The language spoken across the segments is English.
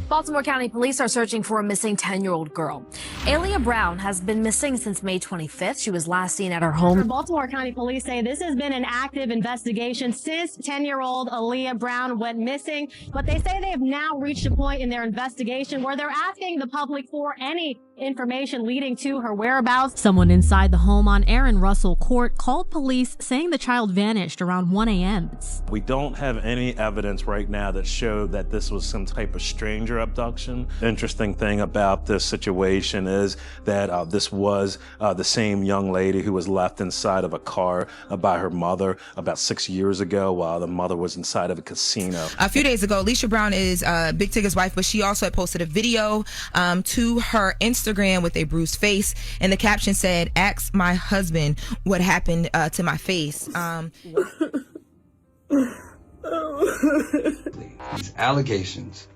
Baltimore County Police are searching for a missing 10-year-old girl. Ailea Brown has been missing since May 25th. She was last seen at her home. Baltimore County Police say this has been an active investigation since 10-year-old Alicia Brown went missing, but they say they have now reached a point in their investigation where they're asking the public for any information leading to her whereabouts. Someone inside the home on Aaron Russell Court called police saying the child vanished around 1 a.m. We don't have any evidence right now that showed that this was some type of stranger abduction. The interesting thing about this situation is that this was the same young lady who was left inside of a car by her mother about 6 years ago while the mother was inside of a casino. A few days ago, Alicia Brown is Big Tigger's wife, but she also had posted a video to her Instagram with a bruised face, and the caption said, "Ask my husband what happened to my face." These allegations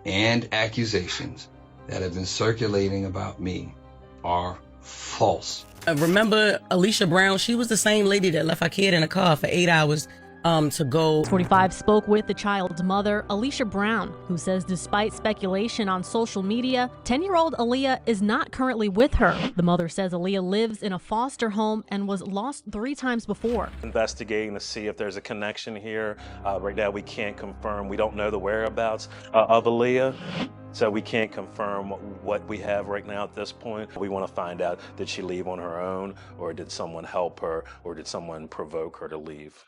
and accusations that have been circulating about me are false. Remember Alicia Brown? She was the same lady that left her kid in a car for 8 hours to go. 45 spoke with the child's mother, Alicia Brown, who says despite speculation on social media, 10-year-old Aaliyah is not currently with her. The mother says Aaliyah lives in a foster home and was lost 3 times before. Investigating to see if there's a connection here. Right now we can't confirm. We don't know the whereabouts of Aaliyah. So we can't confirm what we have right now at this point. We want to find out, did she leave on her own, or did someone help her, or did someone provoke her to leave?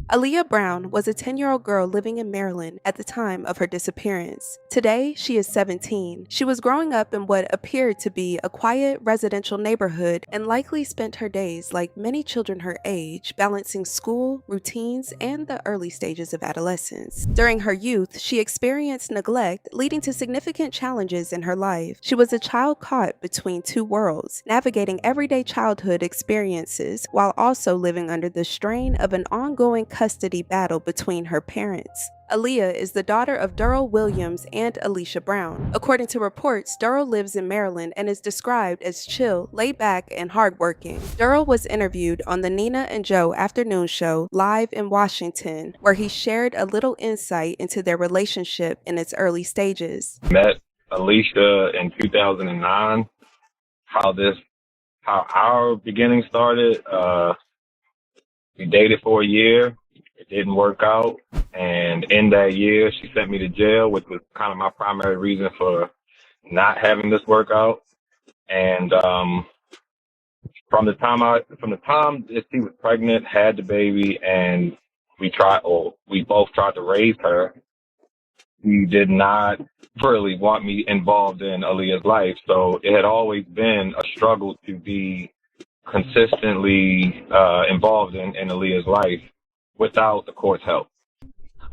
Ailea Brown was a 10-year-old girl living in Maryland at the time of her disappearance. Today, she is 17. She was growing up in what appeared to be a quiet residential neighborhood and likely spent her days, like many children her age, balancing school, routines, and the early stages of adolescence. During her youth, she experienced neglect, leading to significant challenges in her life. She was a child caught between 2 worlds, navigating everyday childhood experiences while also living under the strain of an ongoing custody battle between her parents. Aaliyah is the daughter of Durrell Williams and Alicia Brown. According to reports, Durrell lives in Maryland and is described as chill, laid back, and hardworking. Durrell was interviewed on the Nina and Joe afternoon show live in Washington, where he shared a little insight into their relationship in its early stages. Met Alicia in 2009. How our beginning started, we dated for a year. It didn't work out. And in that year, she sent me to jail, which was kind of my primary reason for not having this work out. And from the time that she was pregnant, had the baby, and we both tried to raise her, she did not really want me involved in Aaliyah's life. So it had always been a struggle to be consistently involved in Aaliyah's life without the court's help.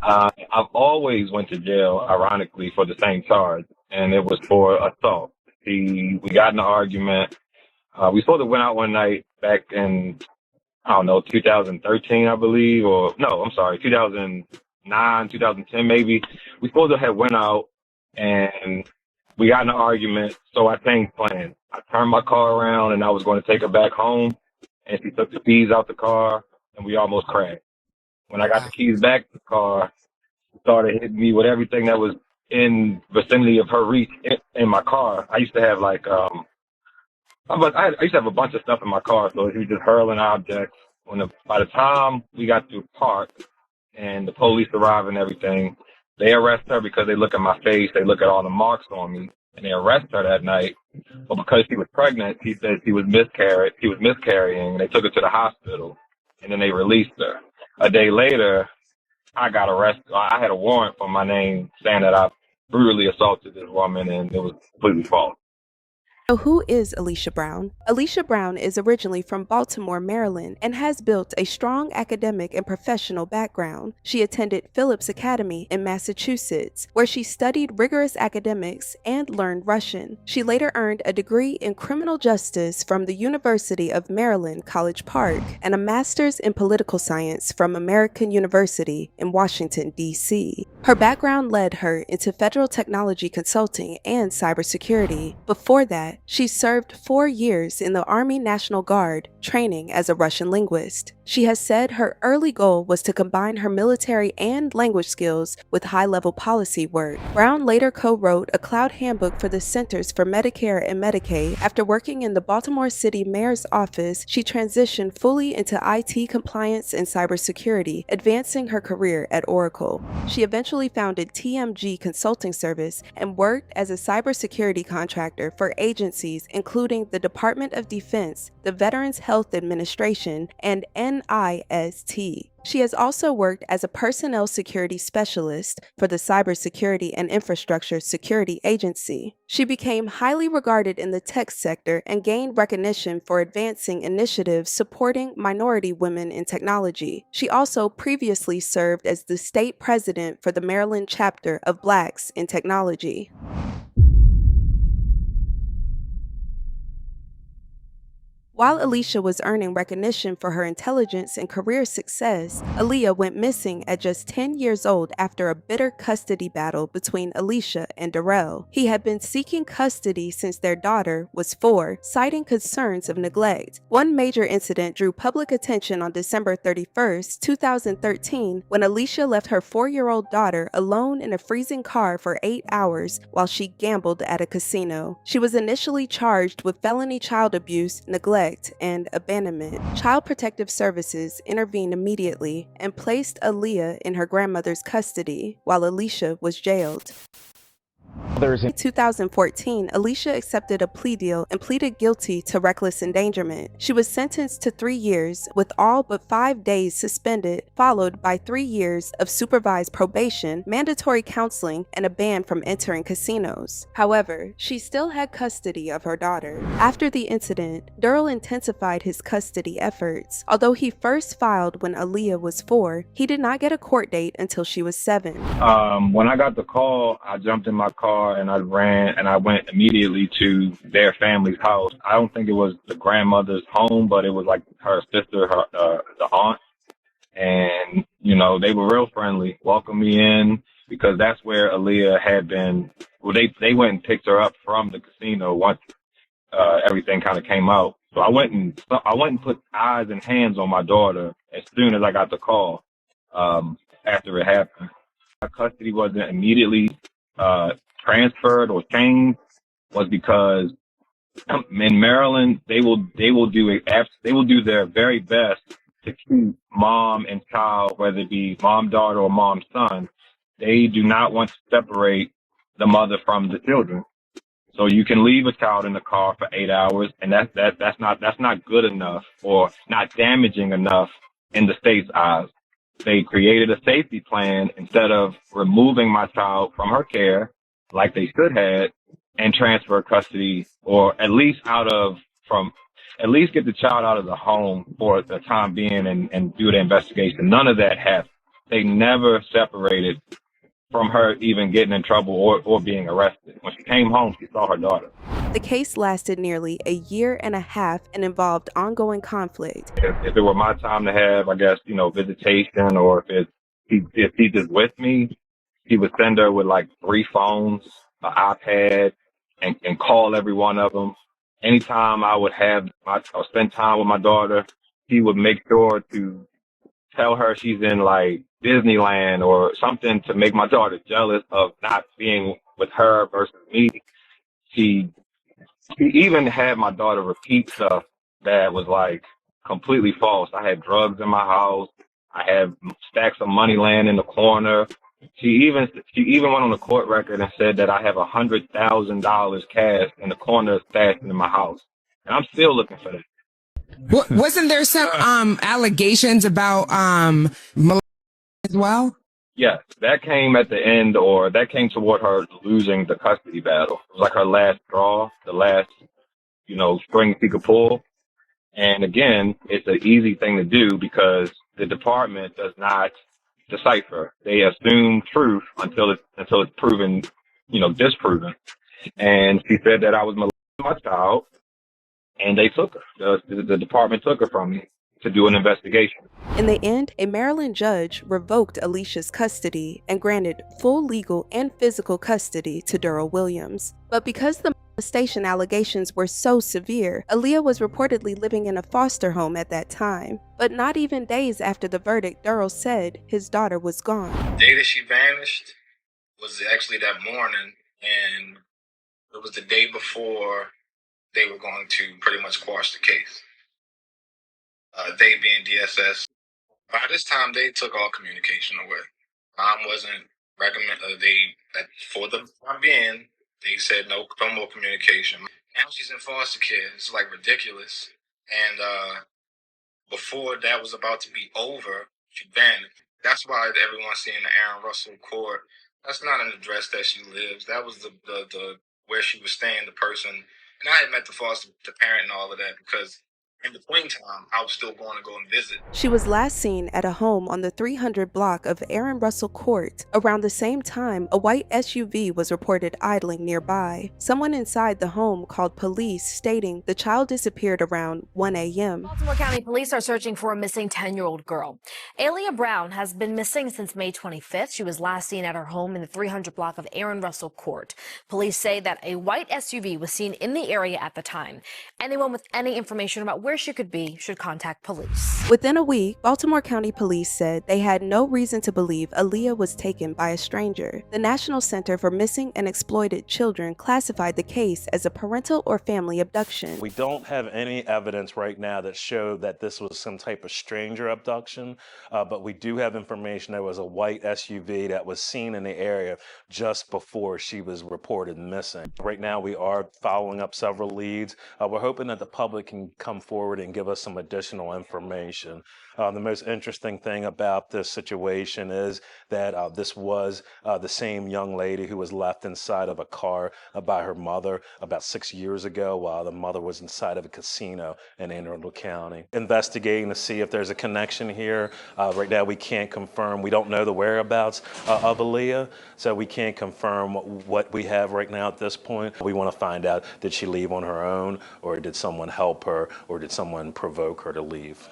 I've always went to jail, ironically, for the same charge, and it was for assault. We got in an argument. We sort of went out one night back in, 2013, I believe, 2009, 2010 maybe. We supposed to have went out, and we got in an argument, so I changed plans. I turned my car around, and I was going to take her back home, and she took the keys out the car, and we almost crashed. When I got the keys back to the car, she started hitting me with everything that was in vicinity of her reach in my car. I used to have I used to have a bunch of stuff in my car, so she was just hurling objects. By the time we got to the park and the police arrived and everything, they arrest her because they look at my face, they look at all the marks on me, and they arrest her that night. But because she was pregnant, she said she was miscarrying. They took her to the hospital, and then they released her. A day later, I got arrested. I had a warrant for my name saying that I brutally assaulted this woman, and it was completely false. So who is Alicia Brown? Alicia Brown is originally from Baltimore, Maryland, and has built a strong academic and professional background. She attended Phillips Academy in Massachusetts, where she studied rigorous academics and learned Russian. She later earned a degree in criminal justice from the University of Maryland, College Park, and a master's in political science from American University in Washington, D.C. Her background led her into federal technology consulting and cybersecurity. Before that, she served 4 years in the Army National Guard, training as a Russian linguist. She has said her early goal was to combine her military and language skills with high-level policy work. Brown later co-wrote a cloud handbook for the Centers for Medicare and Medicaid. After working in the Baltimore City Mayor's office, she transitioned fully into IT compliance and cybersecurity, advancing her career at Oracle. She eventually founded TMG Consulting Service and worked as a cybersecurity contractor for agencies including the Department of Defense, the Veterans Health Administration, and NIST. She has also worked as a personnel security specialist for the Cybersecurity and Infrastructure Security Agency. She became highly regarded in the tech sector and gained recognition for advancing initiatives supporting minority women in technology. She also previously served as the state president for the Maryland chapter of Blacks in Technology. While Alicia was earning recognition for her intelligence and career success, Ailea went missing at just 10 years old after a bitter custody battle between Alicia and Durrell. He had been seeking custody since their daughter was 4, citing concerns of neglect. One major incident drew public attention on December 31, 2013, when Alicia left her 4-year-old daughter alone in a freezing car for 8 hours while she gambled at a casino. She was initially charged with felony child abuse, neglect, and abandonment. Child Protective Services intervened immediately and placed Ailea in her grandmother's custody while Alicia was jailed. In 2014, Alicia accepted a plea deal and pleaded guilty to reckless endangerment. She was sentenced to 3 years, with all but 5 days suspended, followed by 3 years of supervised probation, mandatory counseling, and a ban from entering casinos. However, she still had custody of her daughter. After the incident, Durrell intensified his custody efforts. Although he first filed when Ailea was 4, he did not get a court date until she was 7. When I got the call, I jumped in my car and I ran and I went immediately to their family's house. I don't think it was the grandmother's home, but it was like her sister, the aunt. And, you know, they were real friendly, welcomed me in because that's where Ailea had been. Well, they went and picked her up from the casino once everything kind of came out. So I went and put eyes and hands on my daughter as soon as I got the call after it happened. My custody wasn't immediately transferred or changed was because in Maryland they will do their very best to keep mom and child, whether it be mom daughter or mom son. They do not want to separate the mother from the children. So you can leave a child in the car for 8 hours, and that's not good enough or not damaging enough in the state's eyes. They created a safety plan instead of removing my child from her care like they should have and transfer custody, or at least at least get the child out of the home for the time being and do the investigation. None of that happened. They never separated from her even getting in trouble or being arrested. When she came home, she saw her daughter. The case lasted nearly a year and a half and involved ongoing conflict. If it were my time to have, I guess, visitation, or if he's just with me, he would send her with like 3 phones, an iPad, and call every one of them. Anytime I would or spend time with my daughter, he would make sure to tell her she's in like Disneyland or something to make my daughter jealous of not being with her versus me. She even had my daughter repeat stuff that was like completely false. I had drugs in my house. I had stacks of money laying in the corner. She even went on the court record and said that I have $100,000 cash in the corner stashed in my house. And I'm still looking for that. Wasn't there some allegations about molestation as well? Yes, that came at the end, or that came toward her losing the custody battle. It was like her last straw, the last strings he could pull. And again, it's an easy thing to do because the department does not decipher. They assume truth until it's proven, disproven. And she said that I was molesting my child, and they took her. The department took her from me to do an investigation. In the end, a Maryland judge revoked Alicia's custody and granted full legal and physical custody to Durrell Williams. But because the molestation allegations were so severe, Ailea was reportedly living in a foster home at that time. But not even days after the verdict, Durrell said his daughter was gone. The day that she vanished was actually that morning, and it was the day before they were going to pretty much quash the case. They being DSS. By this time, they took all communication away. Mom wasn't for the time being, they said no more communication. Now she's in foster care. It's like ridiculous. And before that was about to be over, she vanished. That's why everyone's seeing the Aaron Russell court. That's not an address that she lives. That was the where she was staying, the person. And I had met the parent and all of that because in between time, I was still going to go and visit. She was last seen at a home on the 300 block of Aaron Russell Court. Around the same time, a white SUV was reported idling nearby. Someone inside the home called police, stating the child disappeared around 1 a.m. Baltimore County police are searching for a missing 10-year-old girl. Ailea Brown has been missing since May 25th. She was last seen at her home in the 300 block of Aaron Russell Court. Police say that a white SUV was seen in the area at the time. Anyone with any information about where she could be should contact police. Within a week, Baltimore County Police said they had no reason to believe Ailea was taken by a stranger. The National Center for Missing and Exploited Children classified the case as a parental or family abduction. We don't have any evidence right now that showed that this was some type of stranger abduction, but we do have information there was a white SUV that was seen in the area just before she was reported missing. Right now, we are following up several leads. We're hoping that the public can come forward and give us some additional information. The most interesting thing about this situation is that this was the same young lady who was left inside of a car by her mother about 6 years ago while the mother was inside of a casino in Anne Arundel County. Investigating to see if there's a connection here. Right now we can't confirm. We don't know the whereabouts of Ailea, so we can't confirm what we have right now at this point. We want to find out, did she leave on her own, or did someone help her, or did someone provoke her to leave?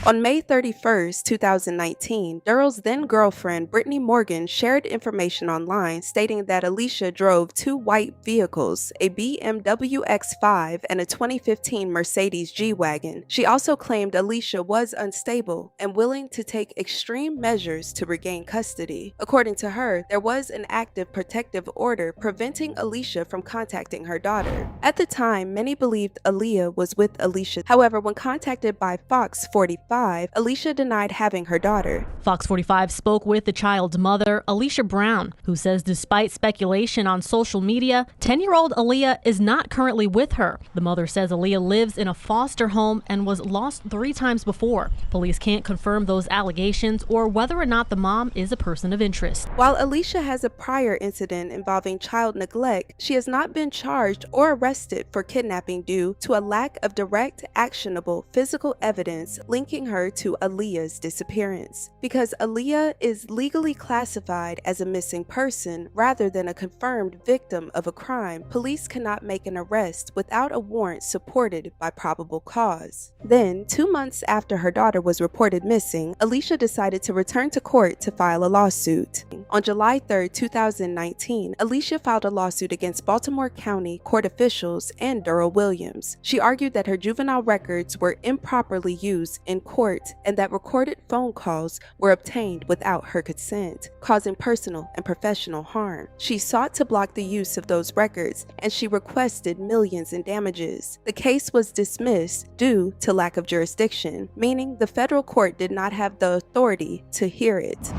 On May 31st, 2019, Durrell's then-girlfriend, Brittany Morgan, shared information online stating that Alicia drove two white vehicles, a BMW X5 and a 2015 Mercedes G-Wagon. She also claimed Alicia was unstable and willing to take extreme measures to regain custody. According to her, there was an active protective order preventing Alicia from contacting her daughter. At the time, many believed Ailea was with Alicia. However, when contacted by Fox 45, Alicia denied having her daughter. Fox 45 spoke with the child's mother, Alicia Brown, who says despite speculation on social media, 10-year-old Ailea is not currently with her. The mother says Ailea lives in a foster home and was lost 3 times before. Police can't confirm those allegations or whether or not the mom is a person of interest. While Alicia has a prior incident involving child neglect, she has not been charged or arrested for kidnapping due to a lack of direct, actionable physical evidence linking her to Ailea's disappearance. Because Ailea is legally classified as a missing person rather than a confirmed victim of a crime, police cannot make an arrest without a warrant supported by probable cause. Then, 2 months after her daughter was reported missing, Alicia decided to return to court to file a lawsuit. On July 3, 2019, Alicia filed a lawsuit against Baltimore County court officials and Durrell Williams. She argued that her juvenile records were improperly used in court and that recorded phone calls were obtained without her consent, causing personal and professional harm. She sought to block the use of those records and she requested millions in damages. The case was dismissed due to lack of jurisdiction, meaning the federal court did not have the authority to hear it.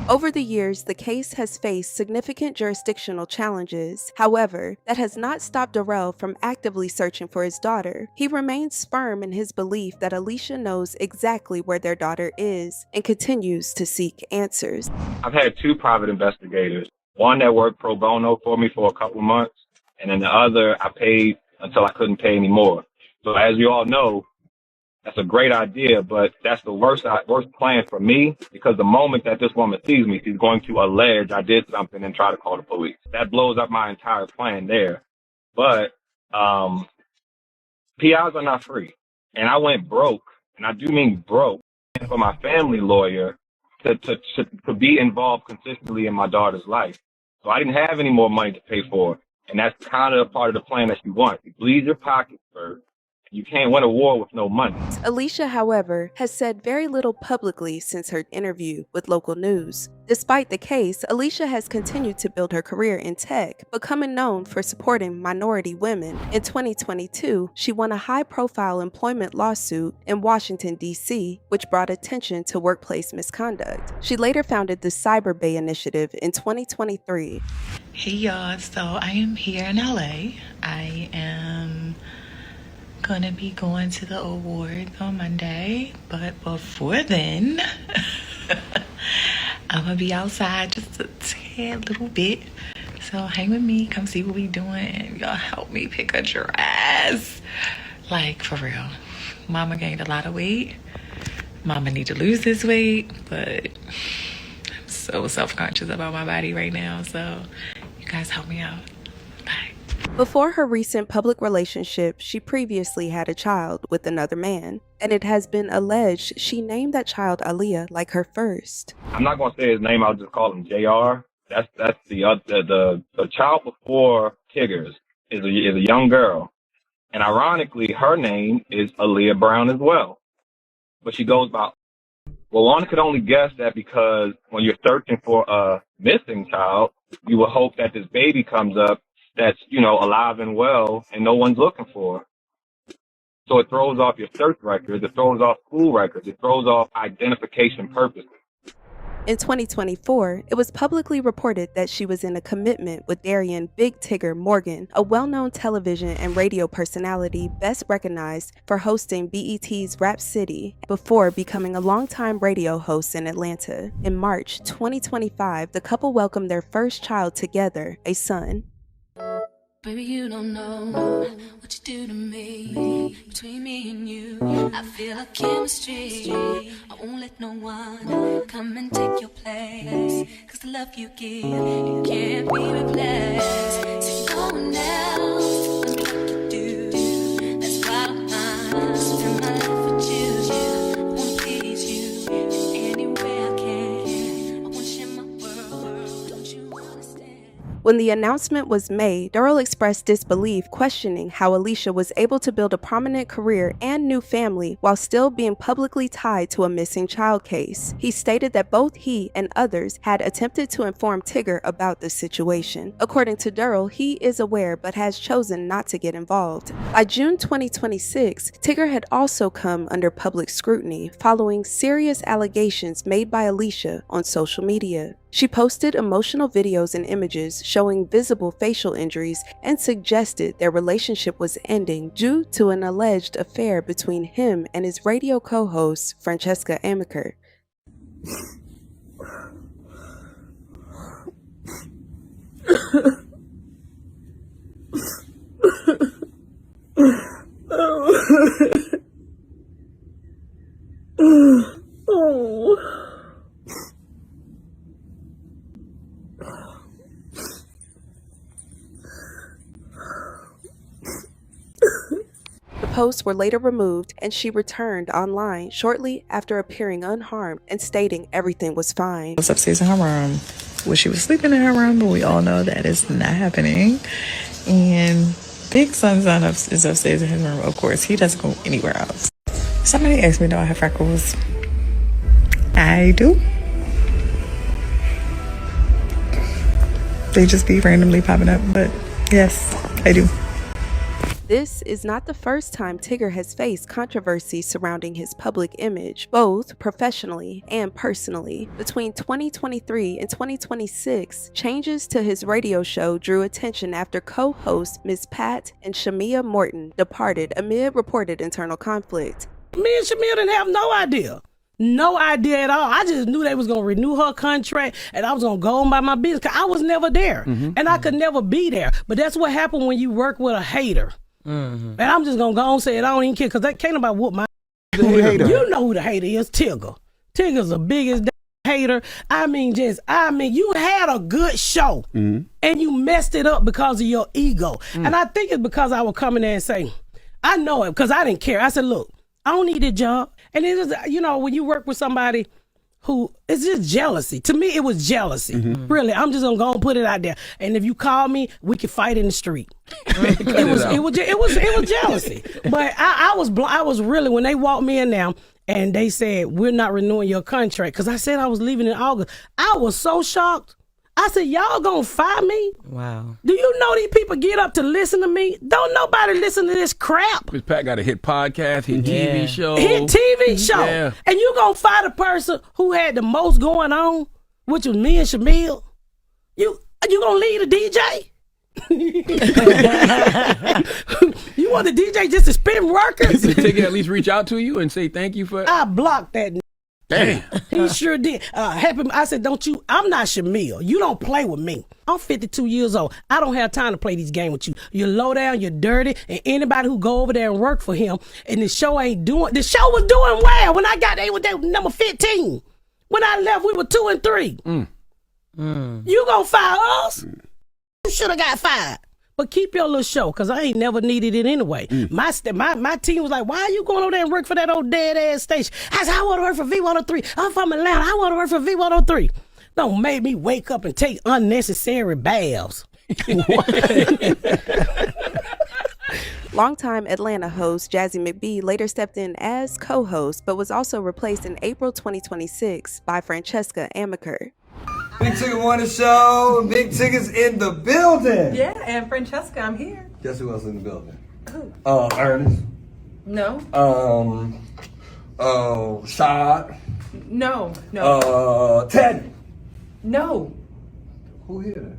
Over the years, the case has faced significant jurisdictional challenges. However, that has not stopped Durrell from actively searching for his daughter. He remains firm in his belief that Alicia knows exactly where their daughter is and continues to seek answers. I've had 2 private investigators One that worked pro bono for me for a couple months, and then the other I paid until I couldn't pay anymore. So as you all know, that's a great idea, but that's the worst plan for me, because the moment that this woman sees me, she's going to allege I did something and try to call the police. That blows up my entire plan there. But PIs are not free. And I went broke, and I do mean broke, for my family lawyer to be involved consistently in my daughter's life. So I didn't have any more money to pay for it. And that's kind of part of the plan that you want. You bleed your pockets first. You can't win a war with no money. Alicia, however, has said very little publicly since her interview with local news. Despite the case, Alicia has continued to build her career in tech, becoming known for supporting minority women. In 2022, she won a high-profile employment lawsuit in Washington, D.C., which brought attention to workplace misconduct. She later founded the Cyber Bay Initiative in 2023. Hey y'all, so I am here in LA. I am gonna be going to the awards on Monday, but before then, I'm gonna be outside just a tad little bit. So hang with me, come see what we doing. Y'all help me pick a dress. Like, for real. Mama gained a lot of weight. Mama need to lose this weight, but I'm so self-conscious about my body right now. So you guys help me out. Bye. Before her recent public relationship, she previously had a child with another man, and it has been alleged she named that child Ailea like her first. I'm not going to say his name. I'll just call him JR. That's the child before Tigger's is a young girl, and ironically, her name is Ailea Brown as well, but she goes by. Well, one could only guess that because when you're searching for a missing child, you would hope that this baby comes up that's, alive and well, and no one's looking for. So it throws off your search records, it throws off school records, it throws off identification purposes. In 2024, it was publicly reported that she was in a commitment with Darian Big Tigger Morgan, a well-known television and radio personality best recognized for hosting BET's Rap City before becoming a longtime radio host in Atlanta. In March 2025, the couple welcomed their first child together, a son. Baby, you don't know what you do to me. Between me and you, I feel a chemistry. I won't let no one come and take your place. Cause the love you give, it can't be replaced. So no one else, let me like you do. That's why I spend my life with you. I wanna please you any way I can. I wanna share my world, don't you understand? When the announcement was made, Durrell expressed disbelief, questioning how Alicia was able to build a prominent career and new family while still being publicly tied to a missing child case. He stated that both he and others had attempted to inform Tigger about the situation. According to Durrell, he is aware but has chosen not to get involved. By June 2026, Tigger had also come under public scrutiny following serious allegations made by Alicia on social media. She posted emotional videos and images showing visible facial injuries and suggested their relationship was ending due to an alleged affair between him and his radio co-host, Francesca Amaker. Posts were later removed, and she returned online shortly after appearing unharmed and stating everything was fine. I was upstairs in her room. Well, she was sleeping in her room, but we all know that is not happening. And Big Son's is upstairs in his room. Of course, he doesn't go anywhere else. Somebody asked me, do I have freckles? I do. They just be randomly popping up, but yes, I do. This is not the first time Tigger has faced controversy surrounding his public image, both professionally and personally. Between 2023 and 2026, changes to his radio show drew attention after co-hosts Ms. Pat and Shamia Morton departed amid reported internal conflict. Me and Shamia didn't have no idea No idea at all. I just knew they was going to renew her contract and I was going to go on by my business because I was never there. And I could never be there. But that's what happened when you work with a hater. And I'm just going to go on and say it. I don't even care because that can't nobody whoop my You know who the hater is, Tigger. Tigger's the biggest hater. I mean, you had a good show and you messed it up because of your ego. And I think it's because I would come in there and say, I know it because I didn't care. I said, look, I don't need a job. And it is, when you work with somebody who, it's just jealousy. To me, it was jealousy. Really, I'm just gonna go and put it out there. And if you call me, we can fight in the street. it was jealousy. But I was really, when they walked me in now and they said, we're not renewing your contract, because I said I was leaving in August. I was so shocked. I said, y'all gonna fire me? Wow. Do you know these people get up to listen to me? Don't nobody listen to this crap. Chris Pat got a hit podcast, hit TV show. Hit TV show. Yeah. And you gonna fire the person who had the most going on, which was me and Shamil? You gonna leave the DJ? You want the DJ just to spin workers? Did Tigger at least reach out to you and say thank you for I blocked that. Damn. He sure did. I said, I'm not Shamil. You don't play with me. I'm 52 years old. I don't have time to play these games with you. You're low down, you're dirty, and anybody who go over there and work for him, and the show was doing well. When I got there, they were number 15. When I left, we were 2 and 3. You gonna fire us? You should have got fired. But keep your little show, because I ain't never needed it anyway. My team was like, why are you going over there and work for that old dead-ass station? I said, I want to work for V103. I'm from Atlanta. I want to work for V103. Don't make me wake up and take unnecessary baths. Longtime Atlanta host Jazzy McBee later stepped in as co-host, but was also replaced in April 2026 by Francesca Amaker. Big Tigger won the show. Big Tigger's in the building. Yeah, and Francesca, I'm here. Guess who else in the building? Who? Ernest. No. Shad. No. Teddy. No. Who here?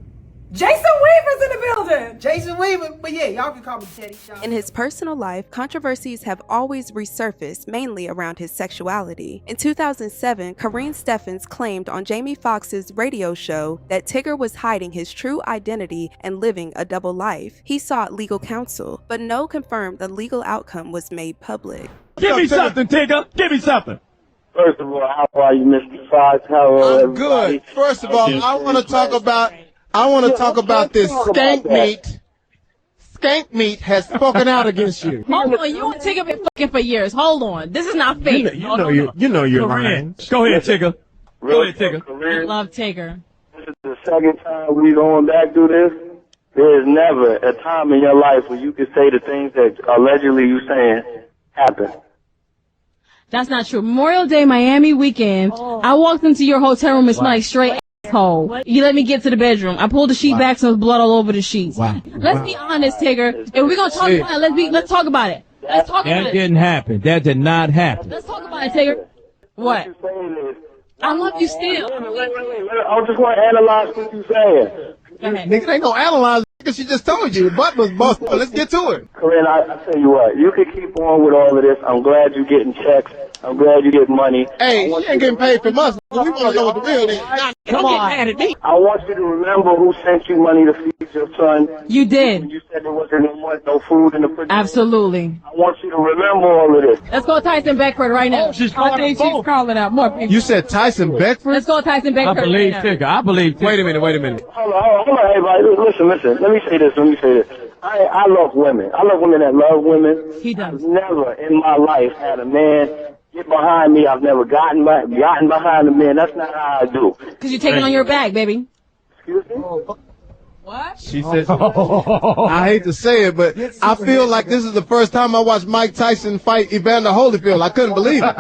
Jason Weaver's in the building. Jason Weaver, but yeah, y'all can call me Teddy. In his personal life, controversies have always resurfaced, mainly around his sexuality. In 2007, Kareen Steffens claimed on Jamie Foxx's radio show that Tigger was hiding his true identity and living a double life. He sought legal counsel, but no confirmed the legal outcome was made public. Give me something, Tigger. Give me something. First of all, how are you, Mr. Fox? How are I'm good. First of all, I want to talk about this skank meat. Skank meat has spoken out against you. Hold on, you and Tigger been fucking for years. Hold on, this is not fair. You know you're lying. Go ahead, Tigger. Go ahead, Tigger. I love Tigger. This is the second time we going back through this. There is never a time in your life where you can say the things that allegedly you saying happened. That's not true. Memorial Day, Miami weekend. I walked into your hotel room and smelled like straight asshole. You let me get to the bedroom. I pulled the sheet back, so there's blood all over the sheets. Let's be honest, Tigger. If we're gonna talk about it, let's talk about it. Let's talk about it. That didn't happen. That did not happen. Let's talk about it, Tigger. What? I love you still. Wait. I just want to analyze what you're saying. Nigga, they gonna analyze because she just told you the butt was busted. Let's get to it. Corinne, I tell you what, you can keep on with all of this. I'm glad you're getting checks. I'm glad you're getting money. Hey, she ain't getting paid for months. We want to know what the real is. Come on. Get mad at me. I want you to remember who sent you money to feed your son. You did. When you said there wasn't no food in the fridge. Absolutely. I want you to remember all of this. Let's go Tyson Beckford right now. She's calling out more people. You said Tyson Beckford? Let's go Tyson Beckford. I believe Tigger. I believe Tigger. Wait a minute. Hold on, everybody. Listen. Let me say this. I love women. I love women that love women. He does. I've never in my life had a man get behind me. I've never gotten behind a man. That's not how I do. Because you're taking on your back, baby. Excuse me? What? She said, I hate to say it, but I feel like this is the first time I watched Mike Tyson fight Evander Holyfield. I couldn't believe it.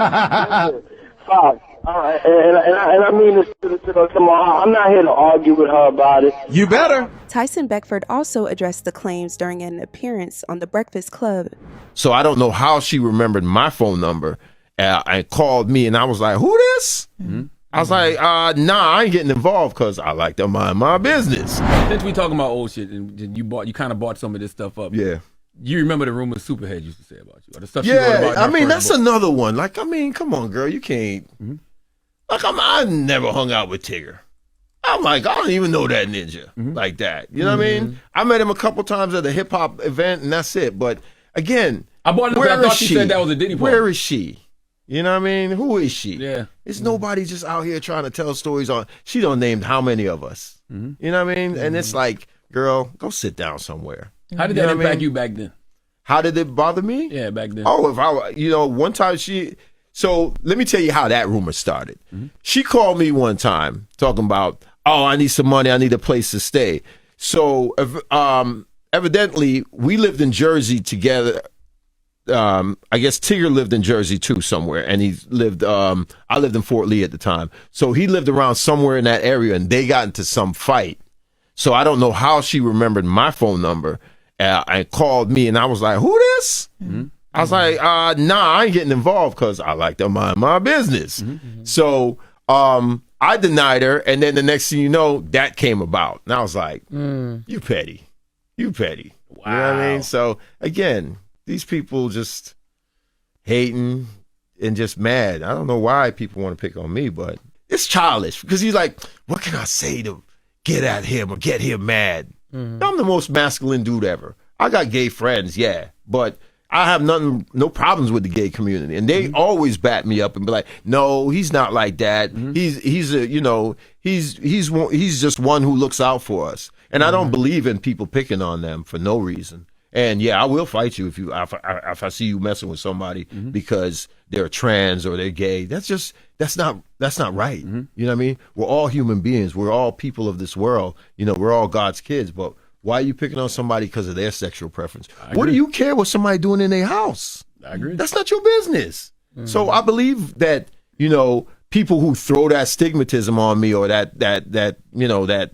Fox. And I mean this to my heart. I'm not here to argue with her about it. You better. Tyson Beckford also addressed the claims during an appearance on The Breakfast Club. So I don't know how she remembered my phone number and called me, and I was like, who this? Mm-hmm. I was like, nah, I ain't getting involved because I like to mind my business. Since we talking about old shit and you kind of bought some of this stuff up. Yeah. You remember the rumors Superhead used to say about you, or the stuff she wrote about in Yeah, I her mean, first that's book. another one. Like, I mean, come on, girl, you can't. Like, I never hung out with Tigger. I'm like, I don't even know that ninja like that. You know what I mean? I met him a couple times at a hip hop event, and that's it. But again, I bought it because I thought she said that was a Diddy part. Where is she? You know what I mean? Who is she? Yeah. It's nobody just out here trying to tell stories on. She don't named how many of us. You know what I mean? And it's like, girl, go sit down somewhere. How did that impact you back then? How did it bother me? Yeah, back then. Oh, if I, one time so let me tell you how that rumor started. She called me one time talking about, oh, I need some money. I need a place to stay. So evidently we lived in Jersey together. I guess Tigger lived in Jersey too somewhere, and he lived. I lived in Fort Lee at the time, so he lived around somewhere in that area, and they got into some fight. So I don't know how she remembered my phone number and called me, and I was like, "Who this?" I was like, "Nah, I ain't getting involved because I like to mind my business." So I denied her, and then the next thing you know, that came about, and I was like, "You petty, you petty." Wow. You know what I mean? So again. These people just hating and just mad. I don't know why people want to pick on me, but it's childish because he's like, what can I say to get at him or get him mad? I'm the most masculine dude ever. I got gay friends, yeah, but I have no problems with the gay community, and they always bat me up and be like, no, he's not like that. He's just one who looks out for us, and I don't believe in people picking on them for no reason. And yeah, I will fight you if I see you messing with somebody because they're trans or they're gay. That's not right. You know what I mean? We're all human beings. We're all people of this world. You know, we're all God's kids. But why are you picking on somebody because of their sexual preference? What do you care what somebody doing in their house? I agree. That's not your business. So I believe that, people who throw that stigmatism on me or that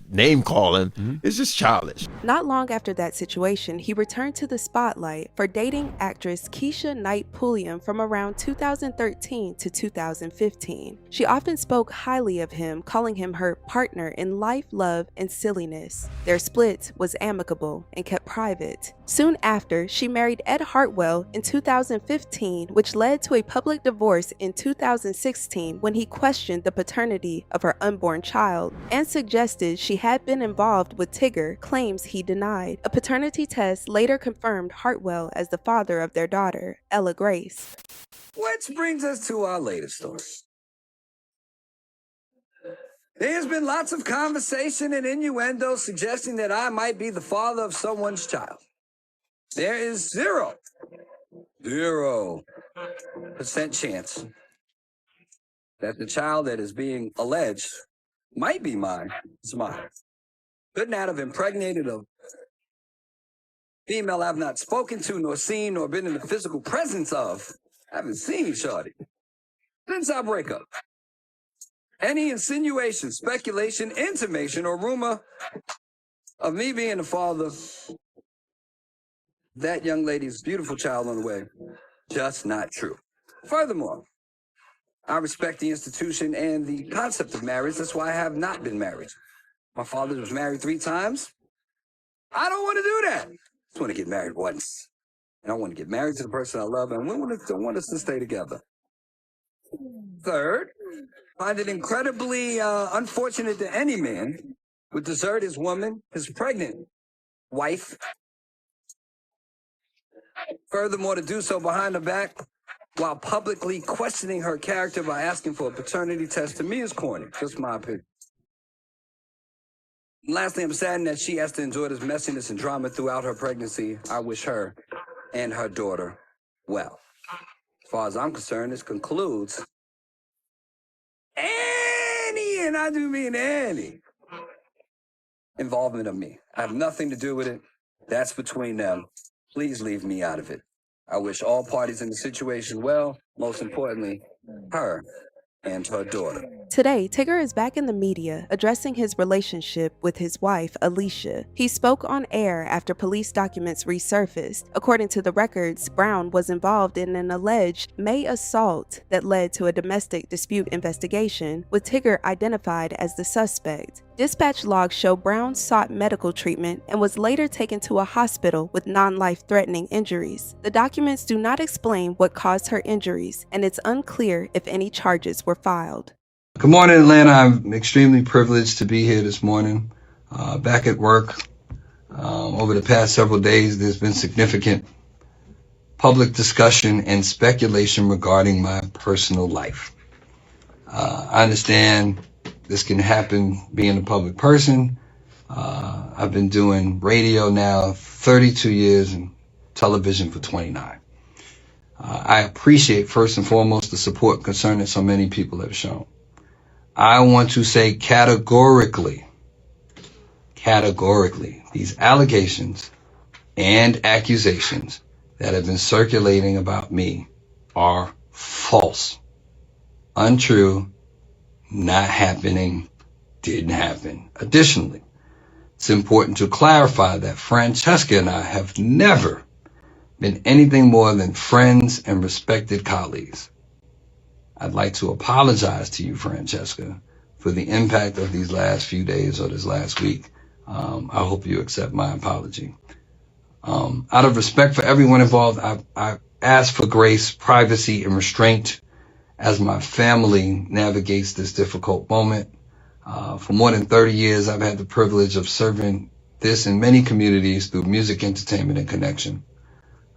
name calling is just childish. Not long after that situation, he returned to the spotlight for dating actress Keisha Knight Pulliam from around 2013 to 2015. She often spoke highly of him, calling him her partner in life, love, and silliness. Their split was amicable and kept private. Soon after, she married Ed Hartwell in 2015, which led to a public divorce in 2016 when he questioned the paternity of her unborn child and suggested she had been involved with Tigger, claims he denied. A paternity test later confirmed Hartwell as the father of their daughter, Ella Grace. Which brings us to our latest story. There's been lots of conversation and innuendo suggesting that I might be the father of someone's child. There is 0% chance that the child that is being alleged might be mine. It's mine. Could not have impregnated a female I've not spoken to, nor seen, nor been in the physical presence of. I haven't seen Shorty since our breakup. Any insinuation, speculation, intimation, or rumor of me being the father of that young lady's beautiful child on the way, just not true. Furthermore, I respect the institution and the concept of marriage. That's why I have not been married. My father was married 3 times. I don't want to do that. I just want to get married once. And I want to get married to the person I love, and we want us to stay together. Third, I find it incredibly unfortunate that any man would desert his woman, his pregnant wife. Furthermore, to do so behind her back while publicly questioning her character by asking for a paternity test, to me is corny. Just my opinion. And lastly, I'm saddened that she has to endure this messiness and drama throughout her pregnancy. I wish her and her daughter well. As far as I'm concerned, this concludes any, and I do mean any, involvement of me. I have nothing to do with it. That's between them. Please leave me out of it. I wish all parties in the situation well, most importantly, her and her daughter. Today, Tigger is back in the media addressing his relationship with his wife, Alicia. He spoke on air after police documents resurfaced. According to the records, Brown was involved in an alleged May assault that led to a domestic dispute investigation, with Tigger identified as the suspect. Dispatch logs show Brown sought medical treatment and was later taken to a hospital with non-life-threatening injuries. The documents do not explain what caused her injuries, and it's unclear if any charges were filed. Good morning, Atlanta. I'm extremely privileged to be here this morning, back at work. Over the past several days, there's been significant public discussion and speculation regarding my personal life. I understand this can happen being a public person. I've been doing radio now 32 years and television for 29. I appreciate first and foremost the support and concern that so many people have shown. I want to say categorically, these allegations and accusations that have been circulating about me are false, untrue, not happening, didn't happen. Additionally, it's important to clarify that Francesca and I have never been anything more than friends and respected colleagues. I'd like to apologize to you, Francesca, for the impact of these last few days or this last week. I hope you accept my apology. Out of respect for everyone involved, I ask for grace, privacy, and restraint as my family navigates this difficult moment. For more than 30 years, I've had the privilege of serving this in many communities through music, entertainment, and connection.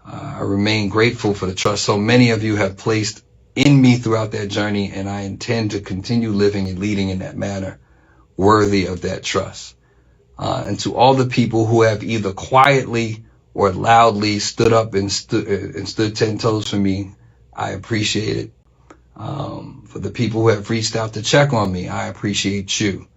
I remain grateful for the trust so many of you have placed in me throughout that journey, and I intend to continue living and leading in that manner worthy of that trust. And to all the people who have either quietly or loudly stood up and stood 10 toes for me, I appreciate it. For the people who have reached out to check on me, I appreciate you.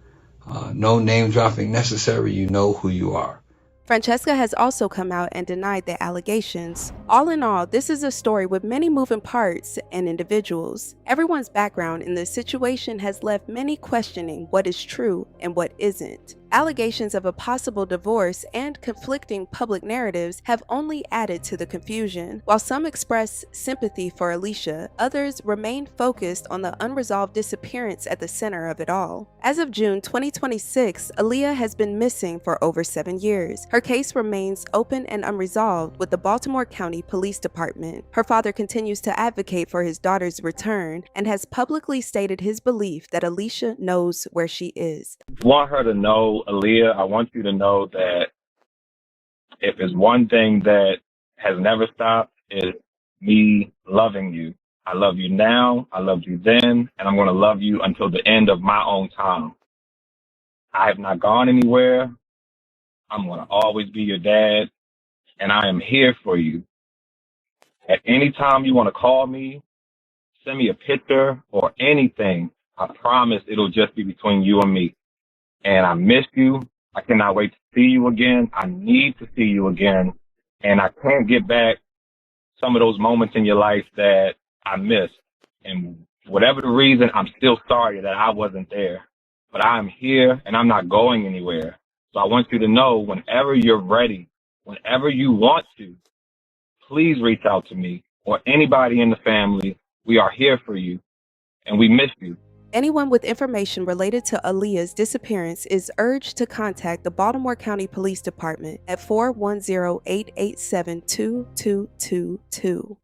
No name dropping necessary, you know who you are. Francesca has also come out and denied the allegations. All in all, this is a story with many moving parts and individuals. Everyone's background in this situation has left many questioning what is true and what isn't. Allegations of a possible divorce and conflicting public narratives have only added to the confusion. While some express sympathy for Alicia, others remain focused on the unresolved disappearance at the center of it all. As of June 2026, Ailea has been missing for over 7 years. Her case remains open and unresolved with the Baltimore County Police Department. Her father continues to advocate for his daughter's return and has publicly stated his belief that Alicia knows where she is. I want her to know, Ailea, I want you to know that if it's one thing that has never stopped, it's me loving you. I love you now, I loved you then, and I'm going to love you until the end of my own time. I have not gone anywhere. I'm going to always be your dad, and I am here for you. At any time you want to call me, send me a picture or anything, I promise it'll just be between you and me. And I miss you. I cannot wait to see you again. I need to see you again. And I can't get back some of those moments in your life that I missed. And whatever the reason, I'm still sorry that I wasn't there. But I'm here and I'm not going anywhere. So I want you to know whenever you're ready, whenever you want to, please reach out to me or anybody in the family. We are here for you and we miss you. Anyone with information related to Ailea's disappearance is urged to contact the Baltimore County Police Department at 410-887-2222.